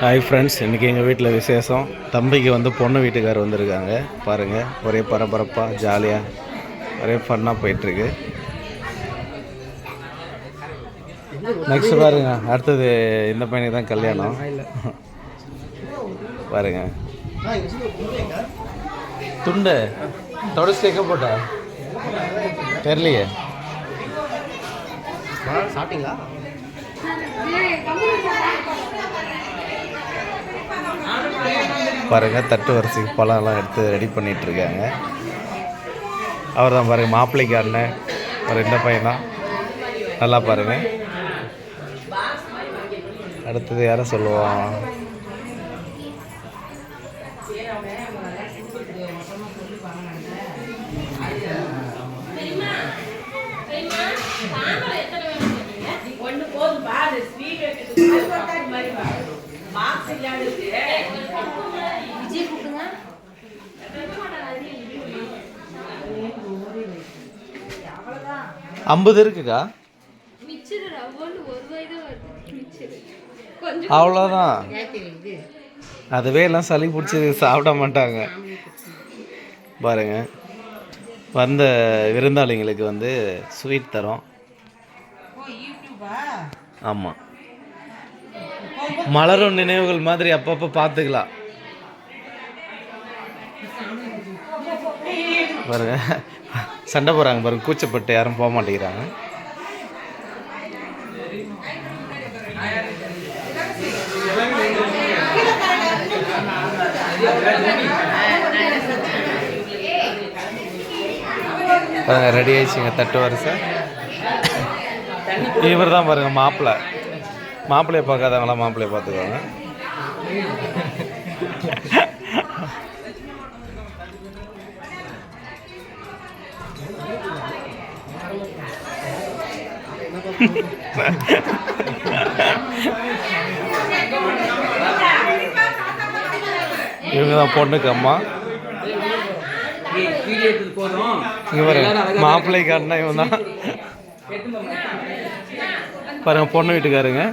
Hi friends, இன்றைக்கி எங்கள் வீட்டில் விசேஷம். தம்பிக்கு வந்து பொண்ணு வீட்டுக்கார் வந்திருக்காங்க. பாருங்கள், ஒரே பரபரப்பாக ஜாலியாக ஒரே ஃபன்னாக போயிட்டுருக்கு. நெக்ஸ்ட் பாருங்க, அடுத்தது இந்த பையனுக்கு தான் கல்யாணம். பாருங்க, துண்டு தொடச்சி வைக்க போட்ட தெரியலையே. சாப்பிட்டீங்களா? பாருங்க, தட்டு வரிசைக்கு பழம்லாம் எடுத்து ரெடி பண்ணிட்டு இருக்காங்க. அவர் தான் பாருங்க, மாப்பிள்ளைக்கு அண்ணன் ஒரு இந்த பையன் தான். நல்லா பாருங்க. அடுத்தது யாரை சொல்லுவான்? ஐம்பது இருக்குக்கா, அவ்வளோதான். அதுவே எல்லாம் சளி பிடிச்சது, சாப்பிட மாட்டாங்க. பாருங்க, வந்த விருந்தாளிங்களுக்கு வந்து ஸ்வீட் தரோம். ஆமாம், மலரும் நினைவுகள் மாதிரி அப்பப்போ பார்த்துக்கலாம். பாருங்க, சண்டை போகிறாங்க பாருங்க, கூச்சப்பட்டு யாரும் போக மாட்டேங்கிறாங்க. பாருங்க, ரெடி ஆயிடுச்சுங்க தட்டு வரிசை. இவர் தான் பாருங்க மாப்பிள்ளை. மாப்பிள்ளையை பார்க்காதவங்களாம் மாப்பிள்ளையை பார்த்துக்குவாங்க. இவங்க தான் பொண்ணுக்கு அம்மா. இவர் மாப்பிள்ளைக்கு அண்ணன். இவன் தான் பாருங்க பொண்ணு வீட்டுக்காருங்க.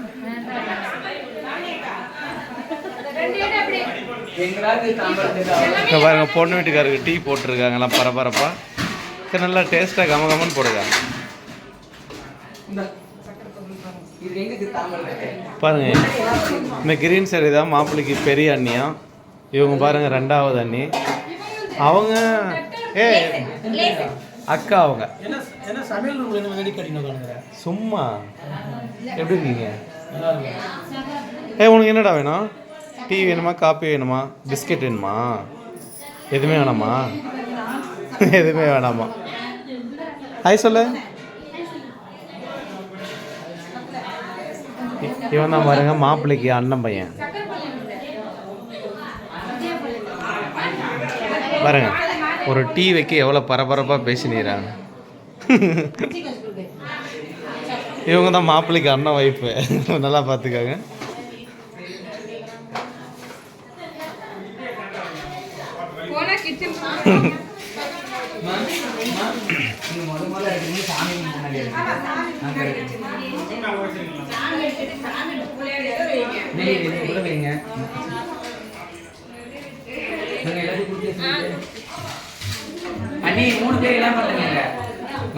பாருங்க, பொண்ணு வீட்டுக்காருக்கு டீ போட்டிருக்காங்கலாம் பரபரப்பா. நல்லா டேஸ்ட்டாக கமகமன்னு போடுங்க. பாருங்க, இந்த கிரீன் சாரி தான் மாப்பிள்ளைக்கு பெரிய அண்ணியம். இவங்க பாருங்க ரெண்டாவது அண்ணி. அவங்க அக்கா. அவங்க சும்மா எப்படி இருக்கீங்க? உனக்கு என்னடா வேணும்? டீ வேணுமா, காப்பி வேணுமா, பிஸ்கெட் வேணுமா? எதுவுமே வேணாமா? எதுவுமே வேணாமா? ஹாய் சொல்லு. இவன் தான் பாருங்க மாப்பிள்ளைக்கு அண்ணன் பையன். பாருங்க, ஒரு டீ வைக்க எவ்வளோ பரபரப்பாக பேசினீராங்க. இவங்க தான் மாப்பிள்ளைக்கு அண்ணன் ஒய்ஃபு. நல்லா பார்த்துக்காங்க.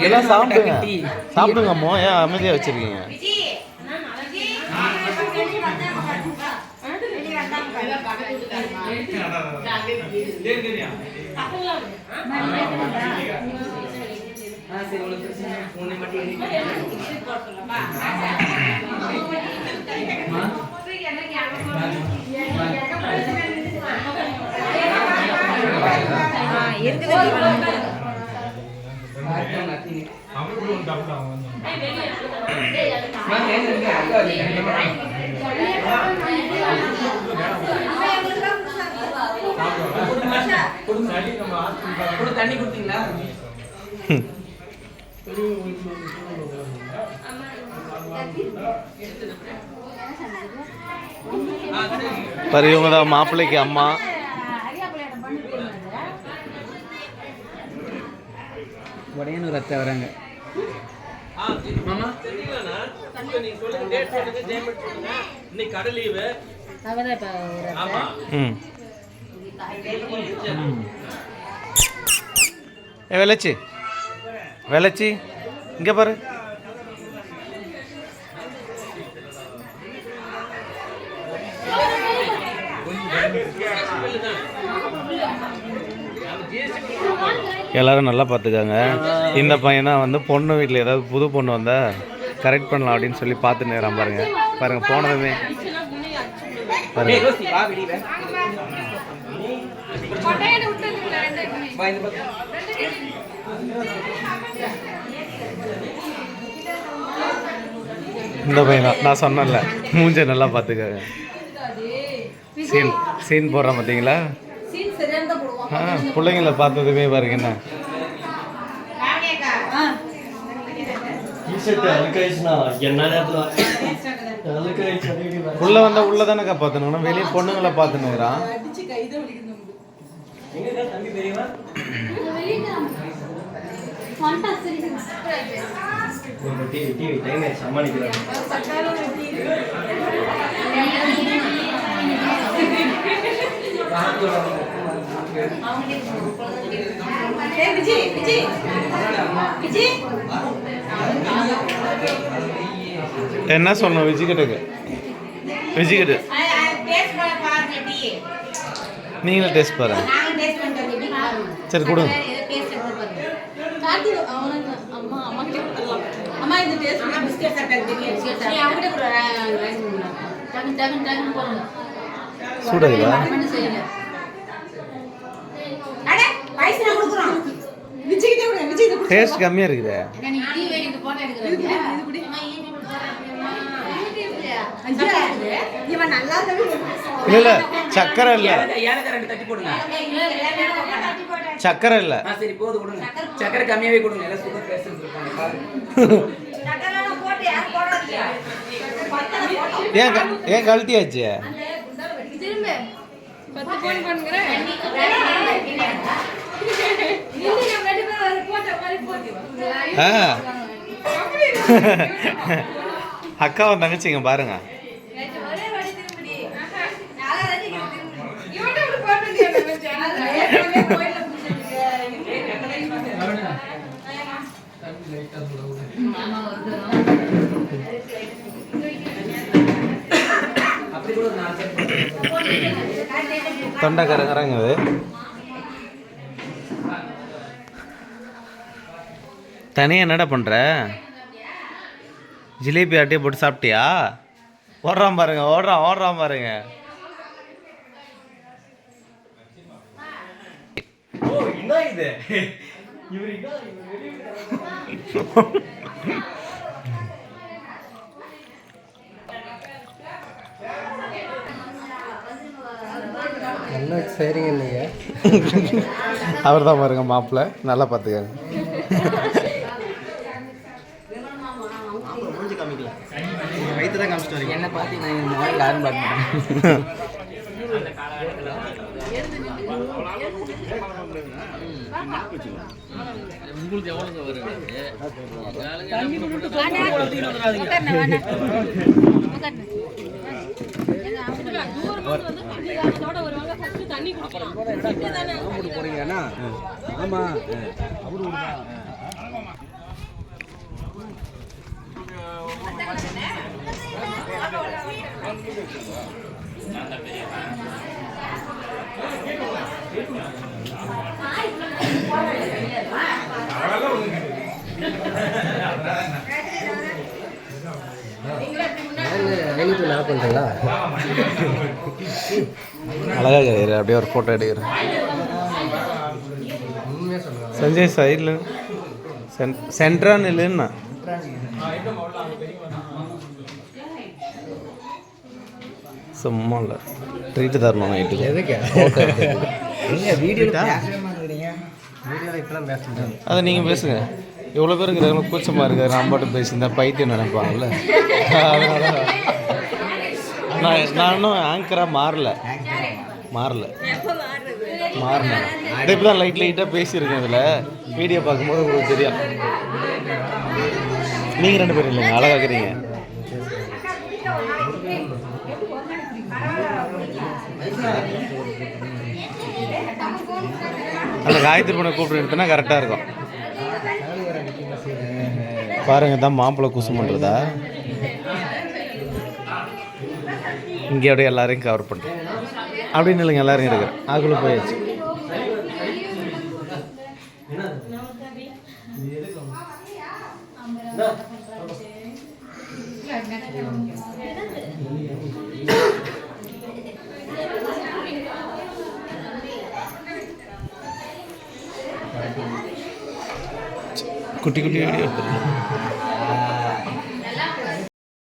எல்லாம் சாப்பிடுங்க, சாப்பிடுங்க அம்மா. ஏன் அமைதியாக வச்சிருக்கீங்க? தண்ணி கொடுத்தீங்களா? பாரு, இவங்க தான் மாப்பிள்ளைக்கு அம்மா. உடையனூர் அத்தை வராங்க. மாமா வெள்ளச்சி வெள்ளச்சி இங்கே பாரு. எல்லோரும் நல்லா பார்த்துக்காங்க. இந்த பையன் தான் வந்து பொண்ணு வீட்டில் ஏதாவது புது பொண்ணு வந்தால் கரெக்ட் பண்ணலாம் அப்படின்னு சொல்லி பார்த்து நேரம் பாருங்கள். பாருங்கள் போனதுமே பாருங்கள். இந்த பையன் தான் நான் சொன்னேன்ல, மூஞ்ச நல்லா பார்த்துக்காங்க. சீன் போடுறான் பார்த்தீங்களா? பிள்ளைங்கள பார்த்ததுமே பாருங்க என்ன உள்ள வந்தா உள்ளதானக்கா பார்த்துனுங்கண்ணா, வெளியே பொண்ணுங்களை பார்த்துனுங்கிறான். என்ன சொல்லணும் விஜய்கிட்ட? விஜய்கிட்ட நீங்களே டேஸ்ட் பாருங்க. சரி கொடுங்க. சூடாகுதா? டேஸ்ட் கம்மியா இருக்குதே. இல்ல சக்கரை இல்ல, சக்கரை இல்ல. சக்கரை கம்மியாவே கொடுங்க. ஏன் கழட்டியாச்சு? அக்காவும் தங்கச்சிங்க பாருங்க. தொண்டை கரங்குது. தனியாக என்னடா பண்ணுற? ஜிலேபி ஆட்டியே போட்டு சாப்பிட்டியா? ஓடுறான் பாருங்க, ஓடுறான் பாருங்க. இது சரிங்க இல்லைங்க. அவர் தான் பாருங்க மாப்பிள்ள, நல்லா பார்த்துக்காங்க. வயிற்று தான் காமிச்சிட்டு வரீங்க. என்ன பார்த்தீங்கன்னா யாரும் பார்க்க மாட்டேன். உங்களுக்கு எவ்வளோ வருது? போறீங்கன்னா ஆமா அவரு பண்ணுறீங்களா? அழகாக கிடையாது. அப்படியே ஒரு ஃபோட்டோ எடுக்கிறேன். சஞ்சய் சைடில் சென்ட்ரான் இல்லைன்னா சும்மா இல்லை, ட்ரீட்டு தரணும் நைட்டுக்கு. எதுக்கு வீடியோ இப்பெல்லாம் பேசுகிறேன். அதை நீங்கள் பேசுங்க. எவ்வளோ பேர் இருக்கிறாங்க, கூச்சமாக இருக்காரு. நான் பாட்டு பேசியிருந்தா பைத்தியம் நினைப்பாங்கல்ல. அதனால நான் இன்னும் ஆங்கராக மாறினேன். இப்போ தான் லைட்டாக பேசியிருக்கேன். இதில் வீடியோ பார்க்கும்போது உங்களுக்கு தெரியும். நீங்கள் 2 பேரும் இல்லைங்க, அழகாக இருக்கிறீங்க. அந்த காயத்ரி பொண்ணை கூப்பிட்டு எடுத்தனா கரெக்டாக இருக்கும். பாருங்க தான் மாம்பழம் குசு பண்ணுறதா. இங்கே அப்படியே எல்லாரையும் கவர் பண்ணுறேன் அப்படின்னு இல்லைங்க, எல்லாரும் இருக்கு அதுக்குள்ளே போயாச்சு. குட்டி குட்டி வீடியோ எடுத்துருக்கோம்.